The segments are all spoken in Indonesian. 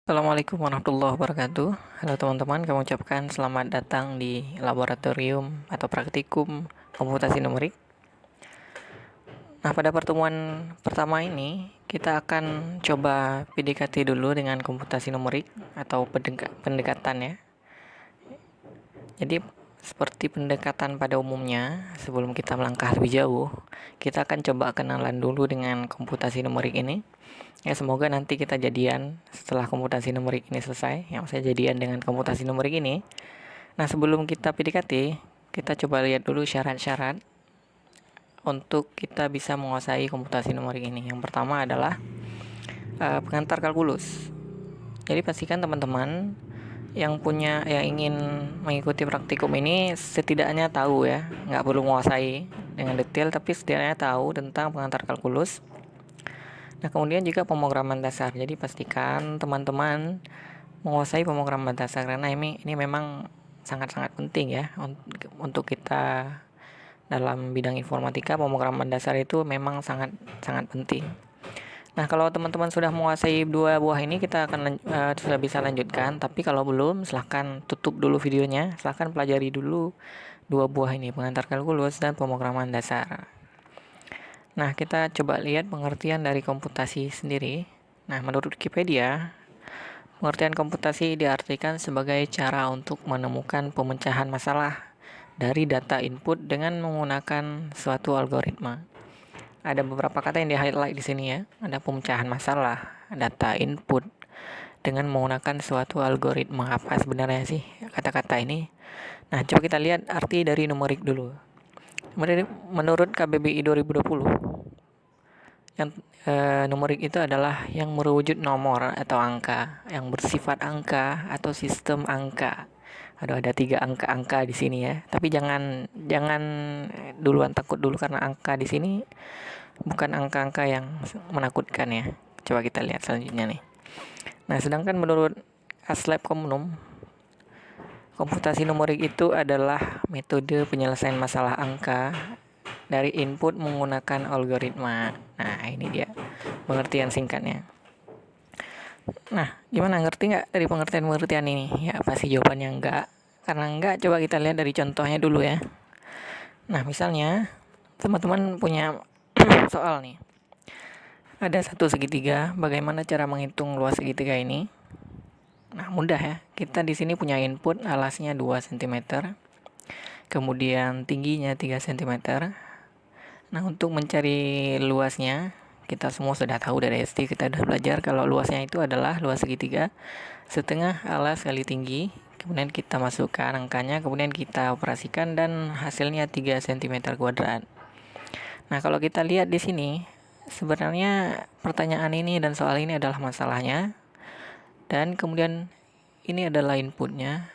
Assalamualaikum warahmatullahi wabarakatuh. Halo teman-teman, kami ucapkan selamat datang di laboratorium atau praktikum komputasi numerik. Nah, pada pertemuan pertama ini kita akan coba PDKT dulu dengan komputasi numerik atau pendekatan ya. Jadi seperti pendekatan pada umumnya, sebelum kita melangkah lebih jauh, kita akan coba kenalan dulu dengan komputasi numerik ini. Ya, semoga nanti kita jadian setelah komputasi numerik ini selesai. Yang saya jadian dengan komputasi numerik ini. Nah, sebelum kita PDKT, kita coba lihat dulu syarat-syarat untuk kita bisa menguasai komputasi numerik ini. Yang pertama adalah pengantar kalkulus. Jadi pastikan teman-teman yang ingin mengikuti praktikum ini setidaknya tahu ya, nggak perlu menguasai dengan detail, tapi setidaknya tahu tentang pengantar kalkulus. Nah, kemudian juga pemrograman dasar. Jadi pastikan teman-teman menguasai pemrograman dasar karena ini memang sangat-sangat penting ya untuk kita dalam bidang informatika. Pemrograman dasar itu memang sangat penting. Nah, kalau teman-teman sudah menguasai dua buah ini, kita akan sudah bisa lanjutkan. Tapi kalau belum, silahkan tutup dulu videonya. Silahkan pelajari dulu dua buah ini, pengantar kalkulus dan pemrograman dasar. Nah, kita coba lihat pengertian dari komputasi sendiri. Nah, menurut Wikipedia, pengertian komputasi diartikan sebagai cara untuk menemukan pemecahan masalah dari data input dengan menggunakan suatu algoritma. Ada beberapa kata yang di-highlight di sini ya. Ada pemecahan masalah, data input dengan menggunakan suatu algoritma. Apa sebenarnya sih kata-kata ini? Nah, coba kita lihat arti dari numerik dulu. Menurut KBBI 2020, yang numerik itu adalah yang berwujud nomor atau angka, yang bersifat angka atau sistem angka. Ada 3 angka-angka di sini ya. Tapi jangan duluan takut dulu karena angka di sini bukan angka-angka yang menakutkan ya. Coba kita lihat selanjutnya nih. Nah, sedangkan menurut Aslab Communum, komputasi numerik itu adalah metode penyelesaian masalah angka dari input menggunakan algoritma. Nah, ini dia pengertian singkatnya. Nah, gimana, ngerti nggak dari pengertian ini? Ya, pasti jawabannya enggak. Karena enggak, coba kita lihat dari contohnya dulu ya. Nah, misalnya teman-teman punya soal nih. Ada satu segitiga, bagaimana cara menghitung luas segitiga ini? Nah, mudah ya. Kita di sini punya input alasnya 2 cm, kemudian tingginya 3 cm. Nah, untuk mencari luasnya, kita semua sudah tahu dari SD, kita sudah belajar kalau luasnya itu adalah luas segitiga setengah alas kali tinggi. Kemudian kita masukkan angkanya, kemudian kita operasikan dan hasilnya 3 cm kuadrat. Nah, kalau kita lihat di sini, sebenarnya pertanyaan ini dan soal ini adalah masalahnya. Dan kemudian ini adalah inputnya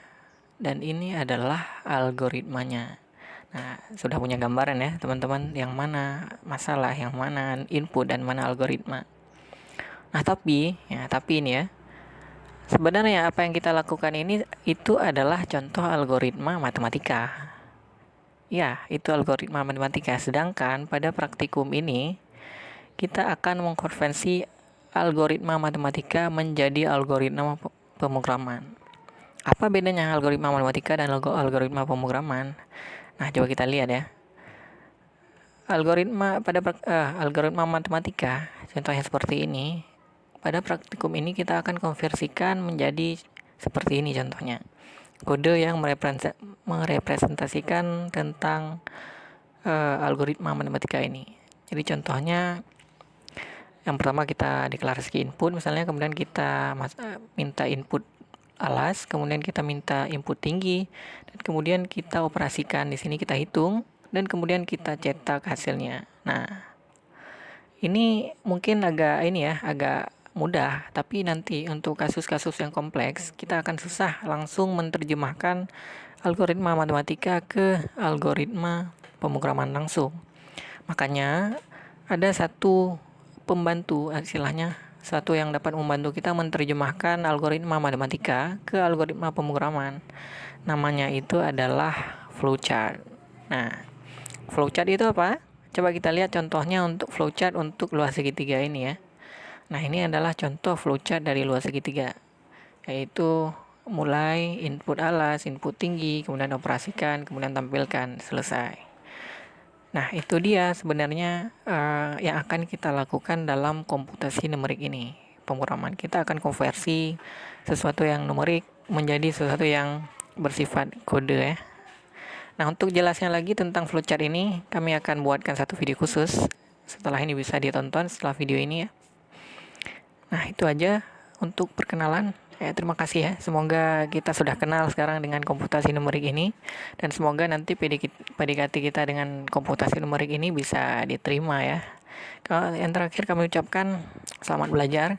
dan ini adalah algoritmanya. Nah, sudah punya gambaran ya teman-teman, yang mana masalah, yang mana input, dan mana algoritma. Nah, tapi ini ya, sebenarnya apa yang kita lakukan ini itu adalah contoh algoritma matematika. Ya, itu algoritma matematika. Sedangkan pada praktikum ini, kita akan mengkonversi algoritma matematika menjadi algoritma pemrograman. Apa bedanya algoritma matematika dan algoritma pemrograman? Nah, coba kita lihat ya. Algoritma matematika, contohnya seperti ini. Pada praktikum ini kita akan konversikan menjadi seperti ini contohnya. Kode yang merepresentasikan tentang algoritma matematika ini. Jadi contohnya, yang pertama kita deklarasi input misalnya, kemudian kita minta input alas, kemudian kita minta input tinggi, dan kemudian kita operasikan di sini, kita hitung, dan kemudian kita cetak hasilnya. Nah, ini mungkin agak mudah, tapi nanti untuk kasus-kasus yang kompleks kita akan susah langsung menerjemahkan algoritma matematika ke algoritma pemrograman langsung. Makanya ada satu pembantu, istilahnya satu yang dapat membantu kita menerjemahkan algoritma matematika ke algoritma pemrograman. Namanya itu adalah flowchart. Nah, flowchart itu apa? Coba kita lihat contohnya untuk flowchart untuk luas segitiga ini ya. Nah, ini adalah contoh flowchart dari luas segitiga. yaitu mulai input alas, input tinggi, kemudian operasikan, kemudian tampilkan, selesai. Nah, itu dia sebenarnya yang akan kita lakukan dalam komputasi numerik ini. Pemrograman kita akan konversi sesuatu yang numerik menjadi sesuatu yang bersifat kode ya. Nah, untuk jelasnya lagi tentang flowchart ini, kami akan buatkan satu video khusus. Setelah ini bisa ditonton setelah video ini ya. Nah, itu aja untuk perkenalan. Terima kasih ya. Semoga kita sudah kenal sekarang dengan komputasi numerik ini. Dan semoga nanti PDKT kita dengan komputasi numerik ini bisa diterima ya. Yang terakhir kami ucapkan selamat belajar.